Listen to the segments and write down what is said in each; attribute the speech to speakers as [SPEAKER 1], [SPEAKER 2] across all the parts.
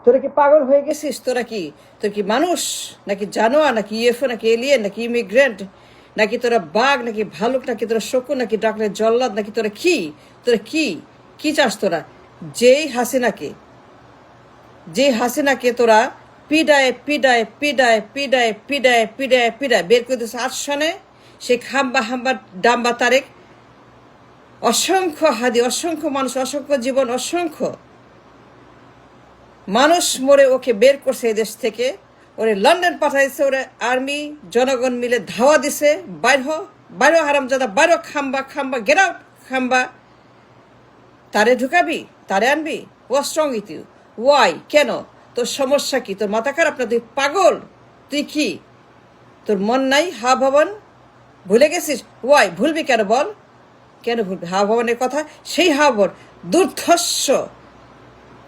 [SPEAKER 1] তোরা কি পাগল হয়ে গেছিস? তোরা কি তোর কি মানুষ নাকি জানোয়ার নাকি ইউএফও নাকি এলিয়েন নাকি ইমিগ্রেন্ট নাকি তোরা বাঘ নাকি ভালুক নাকি তোরা শকুন নাকি ডাকলে জল্লাদ নাকি তোরা কি কি চাস তোরা? যেই হাসিনাকে তোরা পিডায় পিডায় পিডায় পিডায় পিডায় পিডায় পিডায় বের করে দিয়েছে 8 সনে। সেই হাম্বা ডাম্বা তারেক, অসংখ্য হাদি, অসংখ্য মানুষ, অসংখ্য জীবন, অসংখ্য মানুষ মরে ওকে বের করছে এই দেশ থেকে। ওরে লন্ডন পাঠাইছে, ওরে আর্মি জনগণ মিলে ধাওয়া দিছে, বাইর হারামজাদা, বাইর খাম্বা গেট আউট খাম্বা। তারে ঢুকাবি, তারে আনবি? হোয়াটস রং উইথ ইউ? ওয়াই? কেন? তোর সমস্যা কি? তোর মাথা খারাপ না? তুই পাগল? তুই কি, তোর মন নাই? হা ভবন ভুলে গেছিস? ওয়াই ভুলবি কেন বল? কেন ভুলবি হা ভবনের কথা? সেই হা ভবন দুর্ধর্ষ,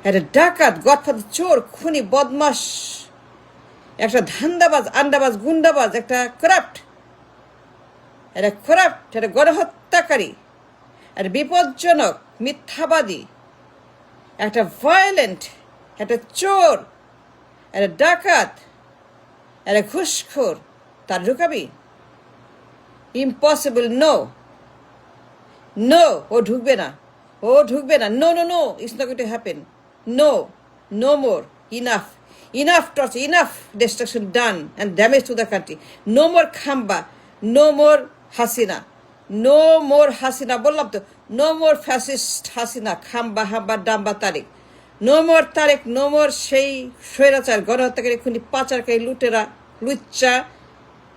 [SPEAKER 1] একটা ডাকাত, গডফাদার, চোর, খুনি, বদমাস, একটা ধান্দাবাজ, আন্ডাবাজ, গুন্ডাবাজ, একটা করাপ্ট, একটা গণহত্যাকারী, একটা বিপজ্জনক মিথ্যাবাদী, একটা ভায়োলেন্ট, একটা চোর, একটা ডাকাত, একটা ঘুষখোর, তার ঢুকাবি? ইম্পসিবল। নো, ও ঢুকবে না। No, it's not going to happen. No more. Enough torture, enough destruction done and damage to the country. No more Khamba, no more Hasina, বললাম তো, no more fascist Hasina, Khamba, Damba Tareq. No more সেই স্বৈরাচার, গণহত্যাকারী, খুনি, পাচারকারী, লুটেরা, লুচ্চা,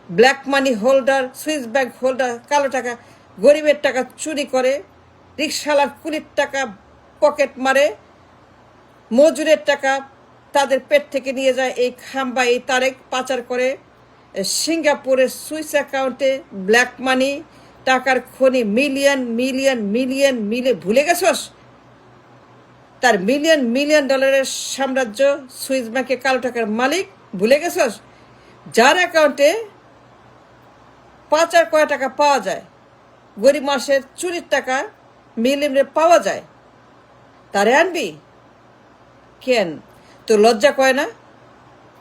[SPEAKER 1] black money holder, Swiss bank holder, কালো টাকা, গরিবের টাকা চুরি করে, রিক্সাওয়ালার কুলির টাকা পকেট মারে, মজুরের টাকা তাদের পেট থেকে নিয়ে যায় এই খাম্বা, এই তারেক পাচার করে সিঙ্গাপুরের সুইস অ্যাকাউন্টে ব্ল্যাক মানি, টাকার খনি, মিলিয়ন ভুলে গেছস? তার মিলিয়ন ডলারের সাম্রাজ্য, সুইস ব্যাংকে কালো টাকার মালিক, ভুলে গেছস? যার অ্যাকাউন্টে পাচার কয় টাকা পাওয়া যায়, গরিব মাসের চুরির টাকা মিলিয়নে পাওয়া যায়, তারে আনবি? কেন তোর লজ্জা কয় না?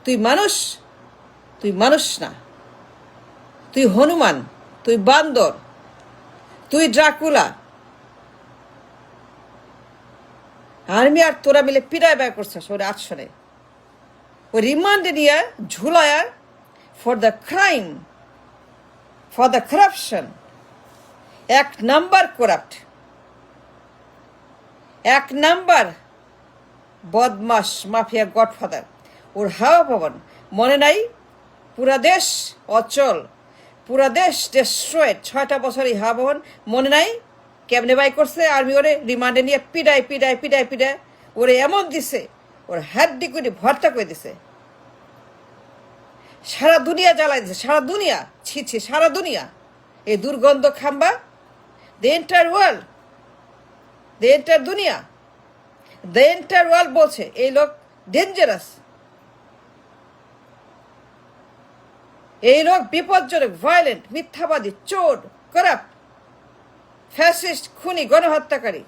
[SPEAKER 1] তুই মানুষ না, তুই হনুমান, তুই বান্দর, তুই ড্রাকুলা। আর্মি আর তোরা মিলে পিড়ায় ব্যয় করছিস ওর 8 সনে। ও রিমান্ডে নিয়ে ঝুলায়া for the crime, for the corruption. 1 number corrupt, 1 number বদমাস, মাফিয়া, গডফাদার। ওর হাওয়া ভবন মনে নাই? পুরা দেশ অচল, পুরা দেশ ডেস্ট্রয়েড। 6টা বছর এই হাওয়া ভবন মনে নাই? কেমনে বাই করছে আর্মি ওরে রিমান্ডে নিয়ে পিডায় ওরে এমন দিছে, ওর হাড্ডি করে ভর্তা করে দিছে, সারা দুনিয়া জ্বালাই দিছে, সারা দুনিয়া, ছি সারা দুনিয়া। এই দুর্গন্ধ খাম্বা, the entire world, the entire দুনিয়া, দ্য এন্টায়ার ওয়ার্ল্ড বলছে এই লোক ডেঞ্জারাস, এই লোক বিপজ্জনক, ভায়োলেন্ট, মিথ্যাবাদী, চোর, করাপ্ট, ফ্যাসিস্ট, খুনি, গণহত্যাকারী।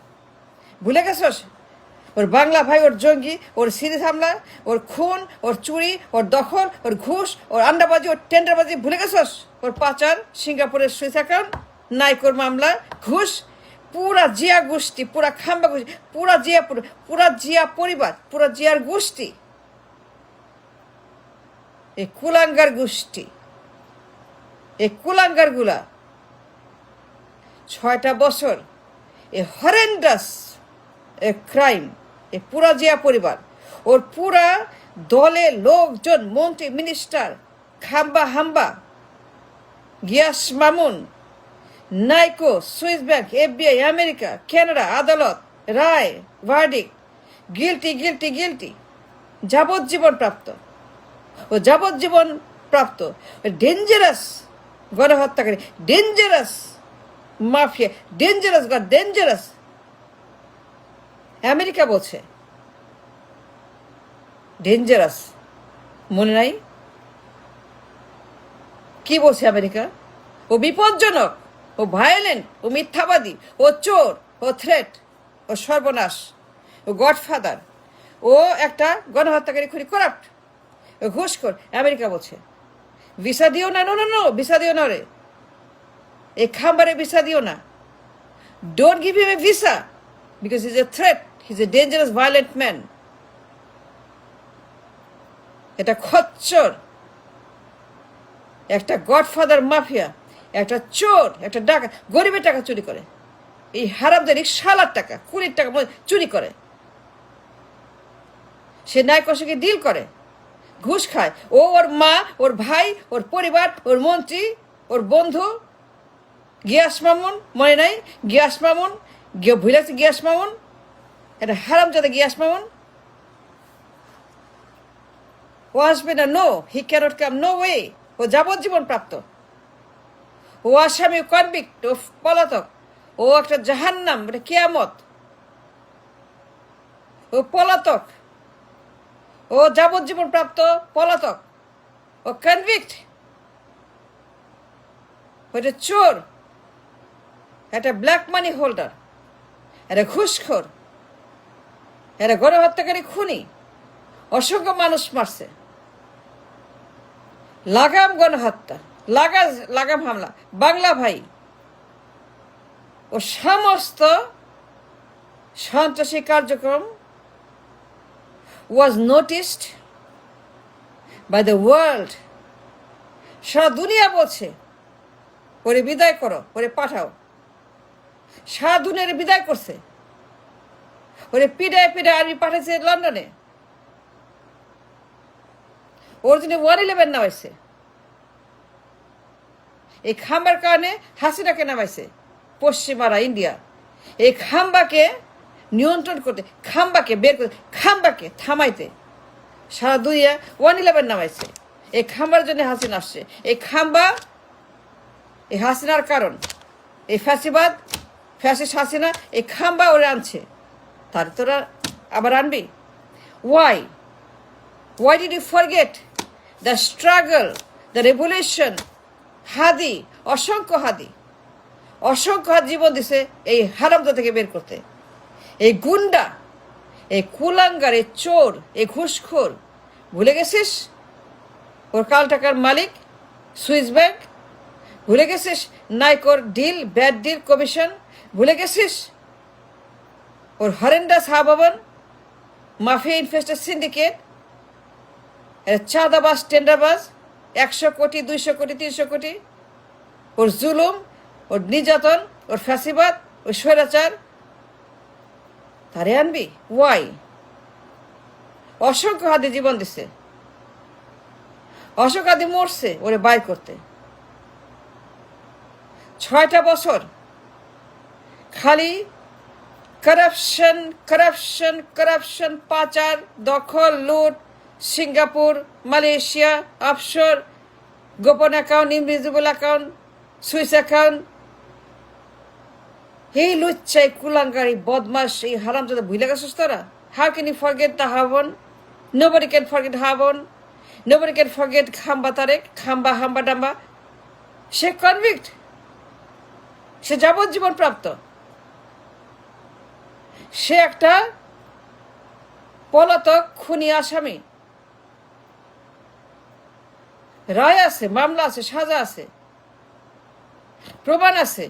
[SPEAKER 1] ভুলে গেছস? ওর বাংলা ভাই, ওর জঙ্গি, ওর সিরিজ হামলা, ওর খুন, ওর চুরি, ওর দখল, ওর ঘুষ, ওর আন্ডাবাজি, ওর টেন্ডারবাজি ভুলে গেছস? ওর পাচার, সিঙ্গাপুরের সুইস অ্যাকাউন্ট, নাইকোর মামলা, ঘুষ, পুরা জিয়া গোষ্ঠী, পুরা খাম্বা গোষ্ঠী, পুরা জিয়া পরিবার, পুরা জিয়ার গোষ্ঠী, এই কুলাঙ্গার গোষ্ঠী, এই কুলাঙ্গারগুলা 6টা বছর এ হরেন্ডাস এ ক্রাইম, এ পুরা জিয়া পরিবার, ওর পুরা দলে লোকজন, মন্ত্রী, মিনিস্টার, খাম্বা হাম্বা, Giyas Mamun, Niko, Swiss bank, FBI, America, Canada, আদালত, রায়, ভার্ডিক্ট, গিল্টি, যাবজ্জীবন প্রাপ্ত, ডেঞ্জারাস গণহত্যাকারী, ডেঞ্জারাস মাফিয়া, ডেঞ্জারাস। আমেরিকা বলছে ডেঞ্জারাস, মনে নাই? কি বলছে আমেরিকা? ও বিপজ্জনক, ও ভায়োলেন্ট, ও মিথ্যাবাদী, ও চোর, ও থ্রেট, ও সর্বনাশ, ও গডফাদার, ও ও একটা গণহত্যাকারী খুনি, করাপ্ট, ঘুষখোর। আমেরিকা বলছে ভিসা দিও না, নো নো নো, ভিসা দিও না রে, এই খাম্বারে ভিসা দিও না, don't give him a visa because he is a threat, he is a dangerous violent man. এটা খচ্চর, একটা গডফাদার মাফিয়া, একটা চোর, একটা ডাকা, গরিবের টাকা চুরি করে, এই হারামজাদি শালার টাকা, কুড়ির টাকা চুরি করে। সে ন্যায় কষাকে ডিল করে, ঘুষ খায়। ও, ওর মা, ওর ভাই, ওর পরিবার, ওর মন্ত্রী, ওর বন্ধু গিয়াস মামুন, মনে নাই? গিয়াস মামুন, ভুলেছে গিয়াস মামুন, এটা হারামজাদা গিয়াস মামুন। ও আসবে না, নো, হি ক্যানট কাম, নো ওয়ে। ও যাবজ্জীবন প্রাপ্ত, ও আসামি, কনভিক্ট, ও পলাতক, ও একটা জাহান্নাম, এটা কিয়ামত। ও পলাতক, ও যাবজ্জীবন প্রাপ্ত পলাতক, ও কনভিক্ট, ওটা চোর, একটা ব্ল্যাক মানি হোল্ডার, এটা ঘুষখোর, এটা গণহত্যাকারী খুনি, অসংখ্য মানুষ মারছে, লাগাম গণহত্যা, লাগাম হামলা। বাংলা ভাই, ও সমস্ত সন্ত্রাসী কার্যক্রম was noticed by the world. সারা দুনিয়া বলছে ওরে বিদায় করো, ওরে পাঠাও। সারা দুনিয়ারে বিদায় করছে, ওরে পিডায় আর্মি পাঠাইছে লন্ডনে, ওর জন্য 111 নামাইছে। এই খাম্বার কারণে হাসিনাকে নামাইছে পশ্চিমারা, ইন্ডিয়া। এই খাম্বাকে নিয়ন্ত্রণ করতে, খাম্বাকে বের করতে, খাম্বাকে থামাইতে সারা দুনিয়া 111 নামাইছে। এই খাম্বার জন্য হাসিনা আসছে। এই খাম্বা, এই হাসিনার কারণ, এই ফ্যাসিবাদ, ফ্যাসিস্ট হাসিনা, এই খাম্বা ওরা আনছে। তার তোরা আবার আনবি? Why did you forget the struggle, the revolution? Hadi, অসংখ্য হাদি জীবন দিছে এই হারামদা থেকে বের করতে। এই গুন্ডা, এই কুলাঙ্গার, এই চোর, এই ঘুষখোর, ভুলে গেছিস ওর কাল টাকার মালিক সুইস ব্যাংক? ভুলে গেছিস নাইকোর ডিল, ব্যাড ডিল, কমিশন? ভুলে গেছিস ওর হরেন্ডাস হাভবন, মাফিয়া ইনভেস্টার সিন্ডিকেট, চাঁদাবাজ, টেন্ডারবাজ, 100 কোটি, 200 কোটি, 300 কোটি, ওর জুলুম, ওর নির্যাতন, ওর ফ্যাসিবাদ, ওর স্বৈরাচার, তারে আনবি? ওয়াই? অসংখ্য হাদি জীবন দিছে, অসংখ্য হাদি মরছে ওরে বাই করতে। 6টা বছর খালি করাপশন, করাপশন, করাপশন, পাচার, দখল, লুট, সিঙ্গাপুর, মালয়েশিয়া, অফশোর, গোপন account, invisible account, Swiss account. এই লুচ্চাই, কুলাঙ্গারি, বদমাস, এই হারামজাদা ভুলে গেছিস তোরা? How can you forget the হাভন? নোবডি ক্যান ফরগেট হাভন, নোবডি ক্যান ফরগেট খাম্বা তারেক, খাম্বা হাম্বা ডাম্বা। সে কনভিক্ট, সে যাবজ্জীবন প্রাপ্ত, সে একটা পলাতক খুনি আসামি। রায় আছে, মামলা আছে, সাজা আছে, প্রমাণ আছে।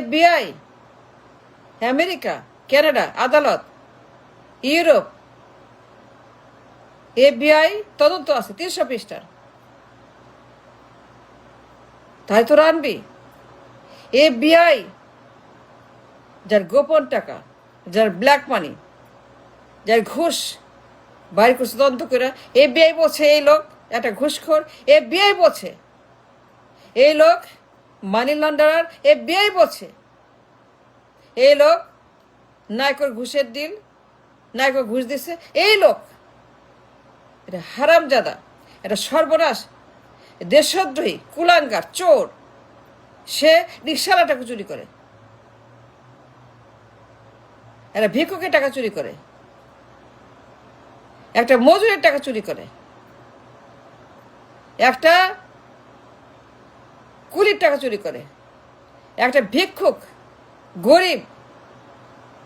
[SPEAKER 1] FBI, আমেরিকা, কানাডা, আদালত, ইউরোপ, FBI তদন্ত আছে 300 পৃষ্ঠার। তাই তোরা আনবি? FBI যার গোপন টাকা, যার ব্ল্যাক মানি, যার ঘুষ বাইর করছে তদন্ত করে, FBI বলছে এই লোক একটা ঘুষখোর। FBI বলছে এই লোক মানি লন্ডারার। FBI বলছে এই লোক নায়কর ঘুষের ডিল, নায়কর ঘুষ দিচ্ছে। এই লোক, এটা হারামজাদা, এটা সর্বনাশ, দেশদ্রোহী, কুলাঙ্গার, চোর। সে রিক্সাওয়ালা টাকা চুরি করে, একটা ভিক্ষুকের টাকা চুরি করে, একটা মজুরের টাকা চুরি করে, একটা কুলির টাকা চুরি করে, একটা ভিক্ষুক, গরিব,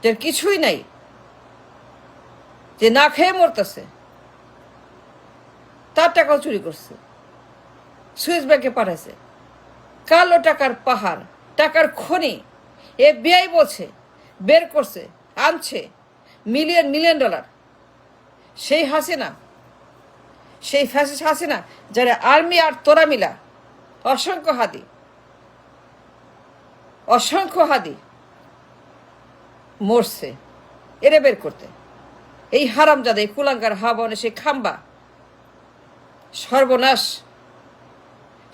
[SPEAKER 1] যার কিছুই নাই, যে না খেয়ে মরতেছে, তার টাকাও চুরি করছে, সুইস ব্যাংকে পাঠাইছে। কালো টাকার পাহাড়, টাকার খনি। FBI বলছে, বের করছে, আনছে মিলিয়ন মিলিয়ন ডলার। সেই হাসিনা, সেই ফ্যাসিস্ট হাসিনা, যারা আর্মি আর তোরা মিলা অসংখ্য হাদি মরছে এরে বের করতে। এই হারামজাদা, এই কুলাঙ্গার হাবনে সে খাম্বা সর্বনাশ।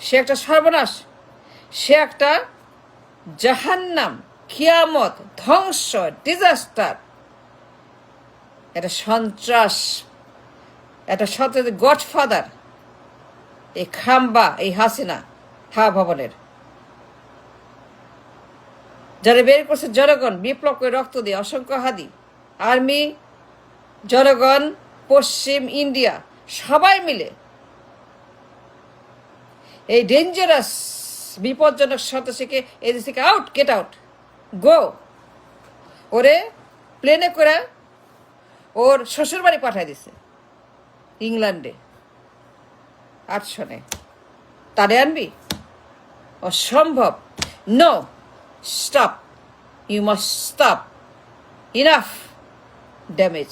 [SPEAKER 1] সে একটা সর্বনাশ, সে একটা জাহান্নাম, কিয়ামত, ধ্বংস, ডিজাস্টার, এটা সন্ত্রাস, এটা সন্ত্রাসের গডফাদার এই খাম্বা, এই হাসিনা হা ভবনের। যারা বের করছে জনগণ বিপ্লব করে রক্ত দিয়ে, অসংখ্য হাদি, আর্মি, জনগণ, পশ্চিম ইন্ডিয়া সবাই মিলে এই ডেঞ্জারাস বিপজ্জনক সন্ত্রাসীকে এদেশ থেকে আউট, গেট আউট, গো। ওরে প্লেনে করে ওর শ্বশুর বাড়ি পাঠাই দিছে ইংল্যান্ডে, 8 সনে। তারে আনবি? অসম্ভব। No, stop, you must stop, enough damage.